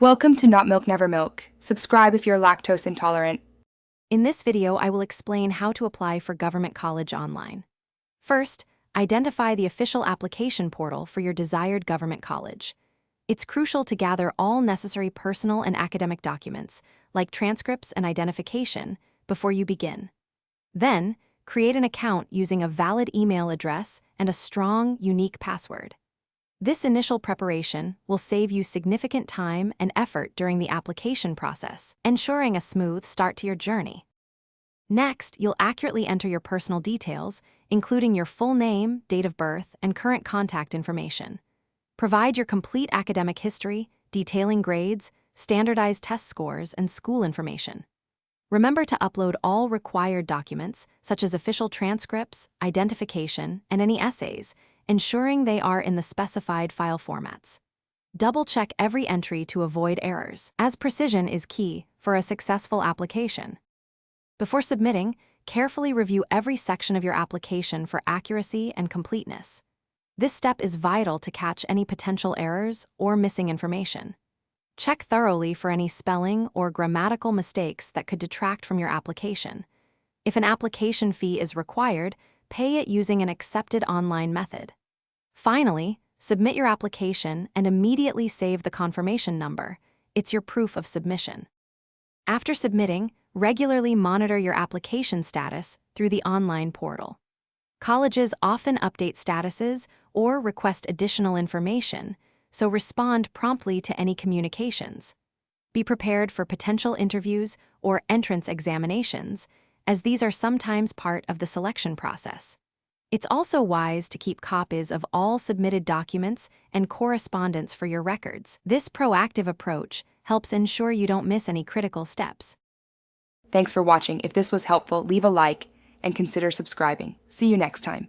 Welcome to Not Milk Never Milk. Subscribe if you're lactose intolerant. In this video, I will explain how to apply for government college online. First, identify the official application portal for your desired government college. It's crucial to gather all necessary personal and academic documents, like transcripts and identification, before you begin. Then, create an account using a valid email address and a strong, unique password. This initial preparation will save you significant time and effort during the application process, ensuring a smooth start to your journey. Next, you'll accurately enter your personal details, including your full name, date of birth, and current contact information. Provide your complete academic history, detailing grades, standardized test scores, and school information. Remember to upload all required documents, such as official transcripts, identification, and any essays, ensuring they are in the specified file formats. Double-check every entry to avoid errors, as precision is key for a successful application. Before submitting, carefully review every section of your application for accuracy and completeness. This step is vital to catch any potential errors or missing information. Check thoroughly for any spelling or grammatical mistakes that could detract from your application. If an application fee is required, pay it using an accepted online method. Finally, submit your application and immediately save the confirmation number. It's your proof of submission. After submitting, regularly monitor your application status through the online portal. Colleges often update statuses or request additional information, so respond promptly to any communications. Be prepared for potential interviews or entrance examinations, as these are sometimes part of the selection process. It's also wise to keep copies of all submitted documents and correspondence for your records. This proactive approach helps ensure you don't miss any critical steps. Thanks for watching. If this was helpful, leave a like and consider subscribing. See you next time.